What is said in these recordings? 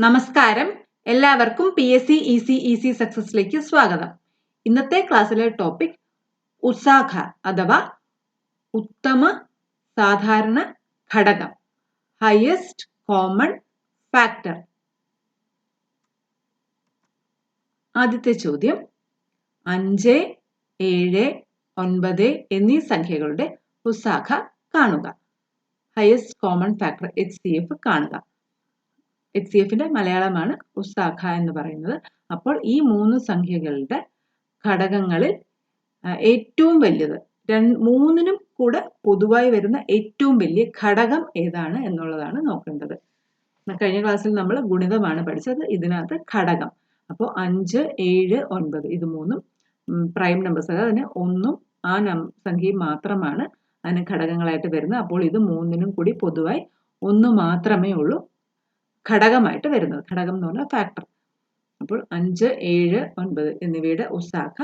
നമസ്കാരം, എല്ലാവർക്കും PSC easy സക്സസിലേക്ക് സ്വാഗതം. ഇന്നത്തെ ക്ലാസ്സിലെ ടോപ്പിക് ഉസാഖ അഥവാ ഉത്തമ സാധാരണ ഘടകം, ഹയസ്റ്റ് കോമൺ ഫാക്ടർ. ആദ്യത്തെ ചോദ്യം, 5, 7, 9 എന്നീ സംഖ്യകളുടെ ഉസാഖ കാണുക. ഹയസ്റ്റ് കോമൺ ഫാക്ടർ HCF കാണുക. HCFന്റെ മലയാളമാണ് ഉസാഖ എന്ന് പറയുന്നത്. അപ്പോൾ ഈ മൂന്ന് സംഖ്യകളുടെ ഘടകങ്ങളിൽ ഏറ്റവും വലിയത്, മൂന്നിനും കൂടെ പൊതുവായി വരുന്ന ഏറ്റവും വലിയ ഘടകം ഏതാണ് എന്നുള്ളതാണ് നോക്കേണ്ടത്. കഴിഞ്ഞ ക്ലാസ്സിൽ നമ്മൾ ഗുണിതമാണ് പഠിച്ചത്, ഇതിനകത്ത് ഘടകം. അപ്പോൾ 5, 7, 9 ഇത് മൂന്നും പ്രൈം നമ്പേഴ്സ്, അതായത് അതിന് ഒന്നും ആ സംഖ്യയും മാത്രമാണ് അതിന് ഘടകങ്ങളായിട്ട് വരുന്നത്. അപ്പോൾ ഇത് മൂന്നിനും കൂടി പൊതുവായി ഒന്ന് മാത്രമേ ഉള്ളൂ ഘടകമായിട്ട് വരുന്നത്. ഘടകം എന്ന് പറഞ്ഞാൽ ഫാക്ടർ. അപ്പോൾ 5, 7, 9 എന്നിവയുടെ ഉസാഖ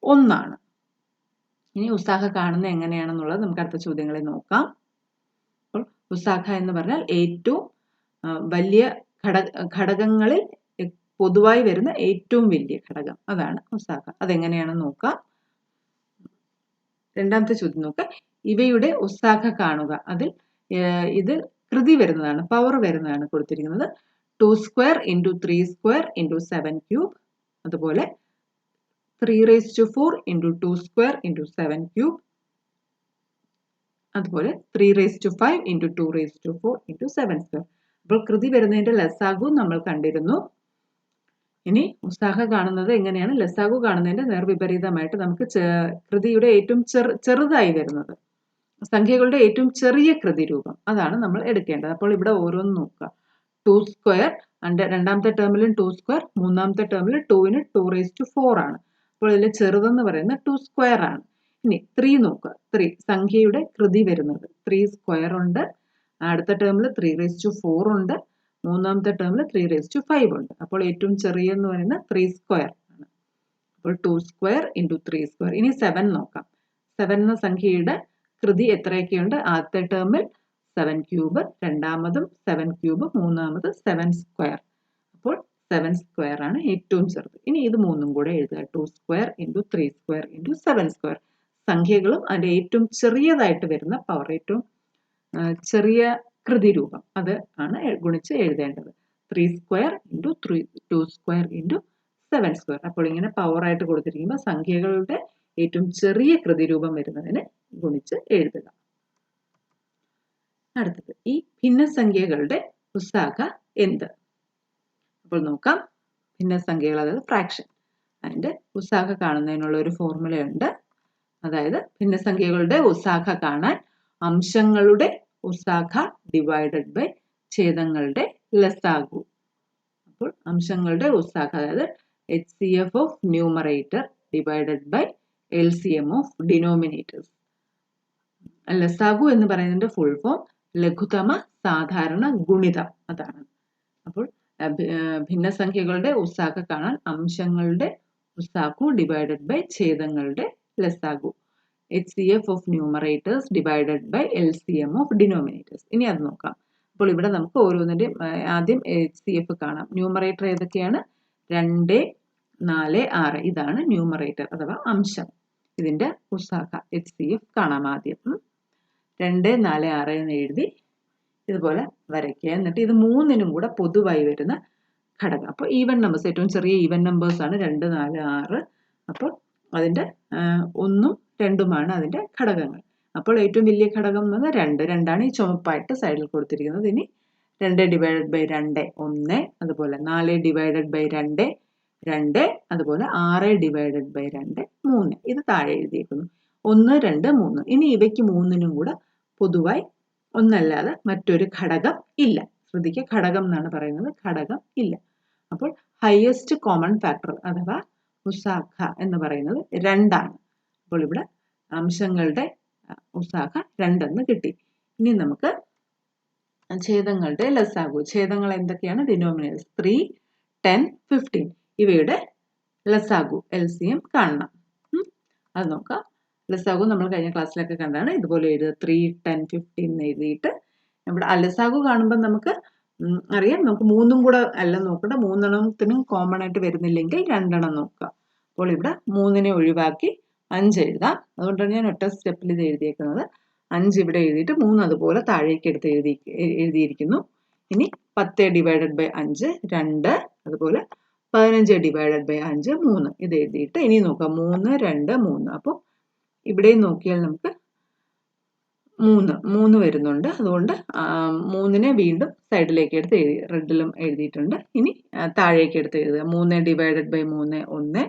1 ആണ്. ഇനി ഉസാഖ കാണുന്നത് എങ്ങനെയാണെന്നുള്ളത് നമുക്ക് അടുത്ത ചോദ്യങ്ങളിൽ നോക്കാം. അപ്പോൾ ഉസാഖ എന്ന് പറഞ്ഞാൽ ഏറ്റവും വലിയ ഘടകങ്ങളിൽ പൊതുവായി വരുന്ന ഏറ്റവും വലിയ ഘടകം, അതാണ് ഉസാഖ. അതെങ്ങനെയാണെന്ന് നോക്കാം. രണ്ടാമത്തെ ചോദ്യം നോക്കാം. ഇവയുടെ ഉസാഖ കാണുക. അതിൽ ഇത് കൃതി വരുന്നതാണ്, പവർ വരുന്നതാണ് കൊടുത്തിരിക്കുന്നത്. 2 square into 3 square into 7 cube, അതുപോലെ 3⁴ into 2 square into 7 cube, അതുപോലെ 3⁵ into 2⁴ into 7 square. അപ്പോൾ കൃതി വരുന്നതിന്റെ ലസാഗു നമ്മൾ കണ്ടിരുന്നു. ഇനി ഉസാഖ കാണുന്നത് എങ്ങനെയാണ്? ലസാഗു കാണുന്നതിന്റെ നേർവിപരീതമായിട്ട് നമുക്ക് കൃതിയുടെ ഏറ്റവും ചെറുതായി വരുന്നത്, സംഖ്യകളുടെ ഏറ്റവും ചെറിയ കൃതി രൂപം, അതാണ് നമ്മൾ എടുക്കേണ്ടത്. അപ്പോൾ ഇവിടെ ഓരോന്ന് നോക്കുക. 2 square, രണ്ടാമത്തെ ടേമിലും 2 square, മൂന്നാമത്തെ ടേമിൽ 2ന് 2⁴ ആണ്. അപ്പോൾ ഇതിൽ ചെറുതെന്ന് പറയുന്നത് 2 square ആണ്. ഇനി 3 നോക്കുക. 3 സംഖ്യയുടെ കൃതി വരുന്നത് 3 square ഉണ്ട്. അടുത്ത ടേമിൽ 3⁴ ഉണ്ട്. മൂന്നാമത്തെ ടേമിൽ 3⁵ ഉണ്ട്. അപ്പോൾ ഏറ്റവും ചെറിയെന്ന് പറയുന്നത് 3 square ആണ്. അപ്പോൾ 2 square into 3 square. ഇനി 7 നോക്കാം. 7 എന്ന സംഖ്യയുടെ കൃതി എത്രയൊക്കെയുണ്ട്? ആദ്യത്തെ ടേമിൽ 7 ക്യൂബ്, രണ്ടാമതും 7 ക്യൂബ്, മൂന്നാമത് 7 സ്ക്വയർ. അപ്പോൾ 7 സ്ക്വയർ ആണ് ഏറ്റവും ചെറുത്. ഇനി ഇത് മൂന്നും കൂടെ എഴുതുക. 2 square into 3 square into 7 square. സംഖ്യകളും അതിന്റെ ഏറ്റവും ചെറിയതായിട്ട് വരുന്ന പവർ, ഏറ്റവും ചെറിയ കൃതി രൂപം, അത് ആണ് ഗുണിച്ച് എഴുതേണ്ടത്. 3 square into 2 square into 7 square. അപ്പോൾ ഇങ്ങനെ പവർ ആയിട്ട് കൊടുത്തിരിക്കുമ്പോൾ സംഖ്യകളുടെ ഏറ്റവും ചെറിയ കൃതി രൂപം വരുന്നതിന് ഗുണിച്ച് എഴുതുക. അടുത്തത്, ഈ ഭിന്നസംഖ്യകളുടെ ഉസാഖ എന്ത്? അപ്പോൾ നോക്കാം. ഭിന്നസംഖ്യകൾ, അതായത് ഫ്രാക്ഷൻ, അതിന്റെ ഉസാഖ കാണുന്നതിനുള്ള ഒരു ഫോർമുലയുണ്ട്. അതായത് ഭിന്നസംഖ്യകളുടെ ഉസാഖ കാണാൻ അംശങ്ങളുടെ ഉസാഖ ഡിവൈഡഡ് ബൈ ഛേദങ്ങളുടെ ലസാഗു. അപ്പോൾ അംശങ്ങളുടെ ഉസാഖ, അതായത് HCF of numerator divided by LCM of denominators. ലസാഗു എന്ന് പറയുന്നതിന്റെ ഫുൾ ഫോം ലഘുതമ സാധാരണ ഗുണിതം, അതാണ്. അപ്പോൾ ഭിന്നസംഖ്യകളുടെ ഉസാഖ കാണാൻ അംശങ്ങളുടെ ഉസാഖു ഡിവൈഡഡ് ബൈ ഛേദങ്ങളുടെ ലസാഗു. HCF of numerators divided by LCM of denominators. ഇനി അത് നോക്കാം. അപ്പോൾ ഇവിടെ നമുക്ക് ഓരോന്നിന്റെയും ആദ്യം HCF കാണാം. ന്യൂമറേറ്റർ ഏതൊക്കെയാണ്? 2, 4, 6 ഇതാണ് ന്യൂമറേറ്റർ അഥവാ അംശം. ഇതിന്റെ ഉസാഖ HCF കാണാം. ആദ്യം 2, 4, 6 എന്ന് എഴുതി ഇതുപോലെ വരയ്ക്കുക. എന്നിട്ട് ഇത് മൂന്നിനും കൂടെ പൊതുവായി വരുന്ന ഘടകം. അപ്പോൾ ഈവൻ നമ്പേഴ്സ്, ഏറ്റവും ചെറിയ ഈവൻ നമ്പേഴ്സ് ആണ് 2, 4, 6. അപ്പോൾ അതിന്റെ 1ഉം 2ഉമാണ് അതിന്റെ ഘടകങ്ങൾ. അപ്പോൾ ഏറ്റവും വലിയ ഘടകം എന്ന് പറഞ്ഞാൽ 2. 2ആണ് ഈ ചുമപ്പായിട്ട് സൈഡിൽ കൊടുത്തിരിക്കുന്നത്. ഇനി 2 ഡിവൈഡഡ് ബൈ 2 1, അതുപോലെ 4 ഡിവൈഡഡ് ബൈ 2 2, അതുപോലെ 6 ഡിവൈഡഡ് ബൈ 2 3. ഇത് താഴെ എഴുതിയിരിക്കുന്നു. 1, 2, 3. ഇനി ഇവയ്ക്ക് മൂന്നിനും കൂടെ പൊതുവായി ഒന്നല്ലാതെ മറ്റൊരു ഘടകം ഇല്ല. ശ്രദ്ധിക്കുക, ഘടകം എന്നാണ് പറയുന്നത്, ഘടകം ഇല്ല. അപ്പോൾ ഹയസ്റ്റ് കോമൺ ഫാക്ടർ അഥവാ ഉസാഖ എന്ന് പറയുന്നത് 2 ആണ്. അപ്പോൾ ഇവിടെ അംശങ്ങളുടെ ഉസാഖ 2 എന്ന് കിട്ടി. ഇനി നമുക്ക് ഛേദങ്ങളുടെ ലസാഗു. ഛേദങ്ങൾ എന്തൊക്കെയാണ്? ഡിനോമിനേറ്റേഴ്സ് 3, 10, 15 ഇവയുടെ ലസാഗു LCM കാണണം. അത് നോക്കാം. ലസാഗു നമ്മൾ കഴിഞ്ഞ ക്ലാസ്സിലൊക്കെ കണ്ടാണ്. ഇതുപോലെ എഴുതുക. 3, 10, 15 എന്ന് എഴുതിയിട്ട് ഇവിടെ ലസാഗു കാണുമ്പോൾ നമുക്ക് അറിയാം നമുക്ക് 3 കൂടെ അല്ല നോക്കണ്ട, 3 കോമൺ ആയിട്ട് വരുന്നില്ലെങ്കിൽ 2 നോക്കുക. അപ്പോൾ ഇവിടെ 3 ഒഴിവാക്കി 5 എഴുതാം. അതുകൊണ്ടാണ് ഞാൻ ഒറ്റ സ്റ്റെപ്പിൽ ഇത് എഴുതിയേക്കുന്നത്. 5 ഇവിടെ എഴുതിയിട്ട് 3 അതുപോലെ താഴേക്ക് എടുത്ത് എഴുതിയിരിക്കുന്നു. ഇനി 10 ഡിവൈഡഡ് ബൈ 5 2, അതുപോലെ 15 ഡിവൈഡഡ് ബൈ 5 3 ഇത് എഴുതിയിട്ട് ഇനി നോക്കാം 3 2 3. അപ്പോൾ ഇവിടെയും നോക്കിയാൽ നമുക്ക് 3 വരുന്നുണ്ട്. അതുകൊണ്ട് 3 വീണ്ടും സൈഡിലേക്ക് എടുത്ത് എഴുതി, റെഡിലും എഴുതിയിട്ടുണ്ട്. ഇനി താഴേക്ക് എടുത്ത് എഴുതുക. 3 ഡിവൈഡഡ് ബൈ 3 1,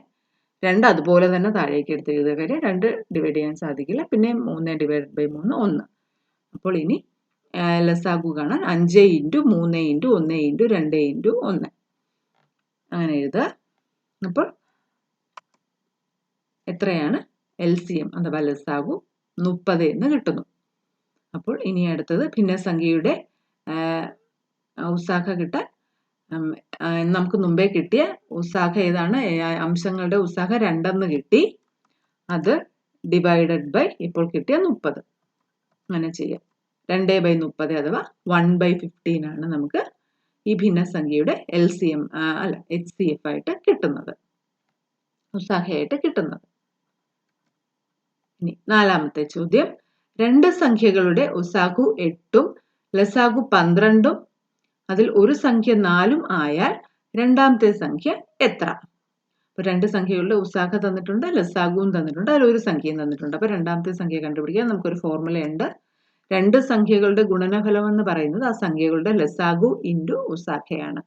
2 അതുപോലെ തന്നെ താഴേക്ക് എടുത്ത് എഴുതുക. കാര്യം 2 ഡിവൈഡ് ചെയ്യാൻ സാധിക്കില്ല. പിന്നെ 3 ഡിവൈഡഡ് ബൈ 3 1. അപ്പോൾ ഇനി ലസാഗു കാണാൻ 5 ഇൻറ്റു 3 ഇൻറ്റു 1 ഇൻറ്റു 2 ഇൻറ്റു 1 അങ്ങനെ എഴുതുക. അപ്പോൾ എത്രയാണ് LCM അഥവാ ലസാഗു? 30 എന്ന് കിട്ടുന്നു. അപ്പോൾ ഇനി അടുത്തത് ഭിന്നസംഖ്യയുടെ ഉസാഖ കിട്ടാൻ നമുക്ക് മുമ്പേ കിട്ടിയ ഉസാഖ ഏതാണ്? അംശങ്ങളുടെ ഉസാഖ 2 കിട്ടി. അത് ഡിവൈഡഡ് ബൈ ഇപ്പോൾ കിട്ടിയ 30 അങ്ങനെ ചെയ്യാം. 2/30 അഥവാ 1/15 ആണ് നമുക്ക് ഈ ഭിന്നസംഖ്യയുടെ LCM അല്ല HCF ആയിട്ട് കിട്ടുന്നത്, ഉസാഖയായിട്ട് കിട്ടുന്നത്. ഇനി 4ാമത്തെ ചോദ്യം. 2 സംഖ്യകളുടെ ഉസാഖു 8ഉം ലസാഗു 12ഉം അതിൽ ഒരു സംഖ്യ 4ഉം ആയാൽ രണ്ടാമത്തെ സംഖ്യ എത്ര? അപ്പോൾ 2 സംഖ്യകളുടെ ഉസാഖ തന്നിട്ടുണ്ട്, ലസാഗുവും തന്നിട്ടുണ്ട്, അതിൽ ഒരു സംഖ്യയും തന്നിട്ടുണ്ട്. അപ്പോൾ രണ്ടാമത്തെ സംഖ്യ കണ്ടുപിടിക്കാൻ നമുക്കൊരു ഫോർമുലയുണ്ട്. 2 സംഖ്യകളുടെ ഗുണനഫലം എന്ന് പറയുന്നത് ആ സംഖ്യകളുടെ ലസാഗു ഇൻറ്റു ഉസാഖയാണ്.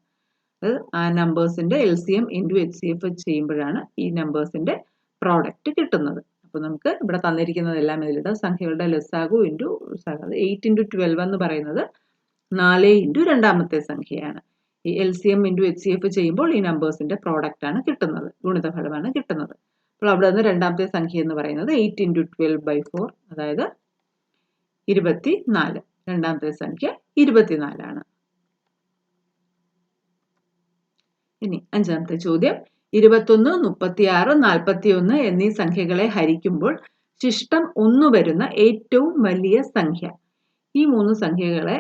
അത് ആ നമ്പേഴ്സിന്റെ LCM ഇൻറ്റു HCF ചെയ്യുമ്പോഴാണ് ഈ നമ്പേഴ്സിന്റെ പ്രോഡക്റ്റ് കിട്ടുന്നത്. അപ്പോൾ നമുക്ക് ഇവിടെ തന്നിരിക്കുന്നതെല്ലാം ഇതിലിടാം. സംഖ്യകളുടെ ലസാഗു ഇൻറ്റു ഉസാഖ. 8 ഇൻറ്റു 12 എന്ന് പറയുന്നത് 4 ഇൻറ്റു രണ്ടാമത്തെ സംഖ്യയാണ്. ഈ LCM ഇൻറ്റു HCF ചെയ്യുമ്പോൾ ഈ നമ്പേഴ്സിന്റെ പ്രോഡക്റ്റ് ആണ് കിട്ടുന്നത്, ഗുണിതഫലമാണ് കിട്ടുന്നത്. അപ്പോൾ അവിടെ നിന്ന് രണ്ടാമത്തെ സംഖ്യ എന്ന് പറയുന്നത് 8 ഇൻറ്റു 12/4, അതായത് 24. രണ്ടാമത്തെ സംഖ്യ 24 ആണ്. ഇനി 5ാമത്തെ ചോദ്യം. 21, 36, 41 എന്നീ സംഖ്യകളെ ഹരിക്കുമ്പോൾ ശിഷ്ടം 1 വരുന്ന ഏറ്റവും വലിയ സംഖ്യ. ഈ 3 സംഖ്യകളെ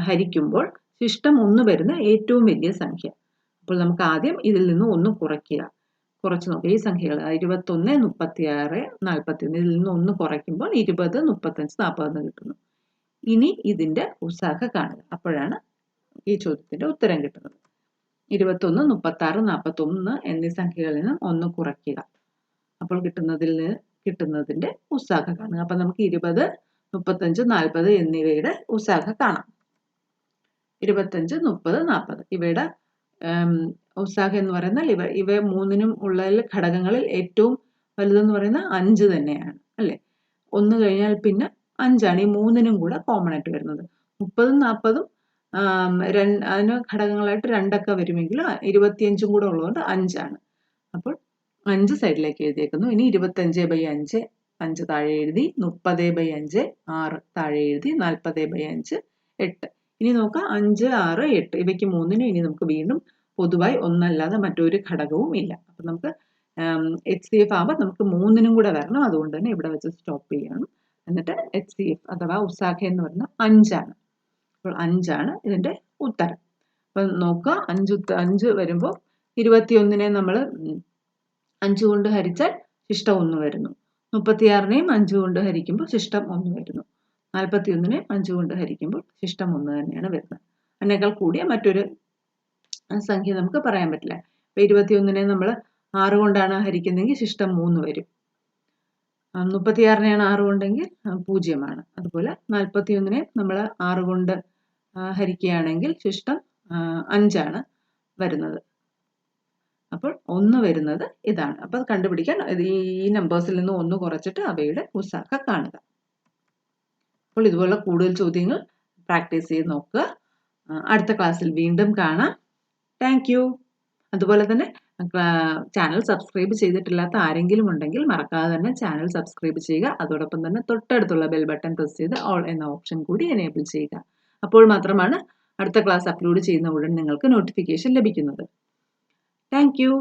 ഹരിക്കുമ്പോൾ ശിഷ്ടം 1 വരുന്ന ഏറ്റവും വലിയ സംഖ്യ. അപ്പോൾ നമുക്ക് ആദ്യം ഇതിൽ നിന്ന് 1 കുറയ്ക്കുക. കുറച്ച് നോക്കുക. ഈ സംഖ്യകൾ 21, 36, 41 ഇതിൽ നിന്ന് 1 കുറയ്ക്കുമ്പോൾ 20, 35, 40 കിട്ടുന്നു. ഇനി ഇതിന്റെ ഉസാഖ കാണുക. അപ്പോഴാണ് ഈ ചോദ്യത്തിന്റെ ഉത്തരം കിട്ടുന്നത്. 21, 36, 41 എന്നീ സംഖ്യകളിൽ നിന്ന് 1 കുറയ്ക്കുക. അപ്പോൾ കിട്ടുന്നതിന്റെ ഉസാഖ കാണുക. അപ്പൊ നമുക്ക് 20, 35, 40 എന്നിവയുടെ ഉസാഖ കാണാം. 25, 30, 40 ഇവയുടെ ഉസാഖ എന്ന് പറയുന്നത് ഇവ 3നും ഉള്ള ഘടകങ്ങളിൽ ഏറ്റവും വലുതെന്ന് പറയുന്നത് 5 തന്നെയാണ്, അല്ലെ? 1 കഴിഞ്ഞാൽ പിന്നെ 5ആണ് ഈ 3നും കൂടെ കോമൺ ആയിട്ട് വരുന്നത്. 30, 40 അതിന് ഘടകങ്ങളായിട്ട് 2 വരുമെങ്കിൽ 25 കൂടെ ഉള്ളതുകൊണ്ട് 5ആണ്. അപ്പോൾ 5 സൈഡിലേക്ക് എഴുതിയേക്കുന്നു. ഇനി 25/5 5 താഴെ എഴുതി, 30/5 6 താഴെ എഴുതി, 40/5 8. ഇനി നോക്കാം 5, 6, 8 ഇവയ്ക്ക് 3നും ഇനി നമുക്ക് വീണ്ടും പൊതുവായി ഒന്നല്ലാതെ മറ്റൊരു ഘടകവും ഇല്ല. അപ്പം നമുക്ക് HCF ആകുമ്പോൾ നമുക്ക് 3നും കൂടെ വരണം. അതുകൊണ്ട് തന്നെ ഇവിടെ വെച്ച് സ്റ്റോപ്പ് ചെയ്യണം. എന്നിട്ട് HCF അഥവാ ഉസാഖ എന്ന് പറയുന്നത് 5ആണ്. അപ്പോൾ 5ആണ് ഇതിന്റെ ഉത്തരം. അപ്പം നോക്കുക, 5 വരുമ്പോൾ 21നെ നമ്മൾ 5 കൊണ്ട് ഹരിച്ചാൽ ശിഷ്ടം 1 വരുന്നു. 36നെയും 5 കൊണ്ട് ഹരിക്കുമ്പോൾ ശിഷ്ടം 1 വരുന്നു. 41നെയും 5 കൊണ്ട് ഹരിക്കുമ്പോൾ ശിഷ്ടം 1 തന്നെയാണ് വരുന്നത്. അതിനേക്കാൾ കൂടിയ മറ്റൊരു സംഖ്യ നമുക്ക് പറയാൻ പറ്റില്ല. ഇപ്പൊ 21നെ നമ്മൾ 6 കൊണ്ടാണ് ഹരിക്കുന്നതെങ്കിൽ ശിഷ്ടം 3 വരും. 36നെയാണ് 6 കൊണ്ടെങ്കിൽ 0ആണ്. അതുപോലെ 41നെ നമ്മൾ 6 കൊണ്ട് ഹരിക്കുകയാണെങ്കിൽ ശിഷ്ടം 5ആണ് വരുന്നത്. അപ്പോൾ 1 വരുന്നത് ഇതാണ്. അപ്പോൾ കണ്ടുപിടിക്കാൻ ഈ നമ്പേഴ്സിൽ നിന്ന് 1 കുറച്ചിട്ട് അവയുടെ ഉസാഖ കാണുക. അപ്പോൾ ഇതുപോലുള്ള കൂടുതൽ ചോദ്യങ്ങൾ പ്രാക്ടീസ് ചെയ്ത് നോക്കുക. അടുത്ത ക്ലാസ്സിൽ വീണ്ടും കാണാം. Thank you. അതുപോലെ തന്നെ ചാനൽ സബ്സ്ക്രൈബ് ചെയ്തിട്ടില്ലാത്ത ആരെങ്കിലും ഉണ്ടെങ്കിൽ മറക്കാതെ തന്നെ ചാനൽ സബ്സ്ക്രൈബ് ചെയ്യുക. അതോടൊപ്പം തന്നെ തൊട്ടടുത്തുള്ള ബെൽ ബട്ടൺ പ്രസ് ചെയ്ത് ഓൾ എന്ന ഓപ്ഷൻ കൂടി എനേബിൾ ചെയ്യുക. അപ്പോൾ മാത്രമാണ് അടുത്ത ക്ലാസ് അപ്ലോഡ് ചെയ്യുന്ന ഉടൻ നിങ്ങൾക്ക് നോട്ടിഫിക്കേഷൻ ലഭിക്കുന്നത്. Thank you.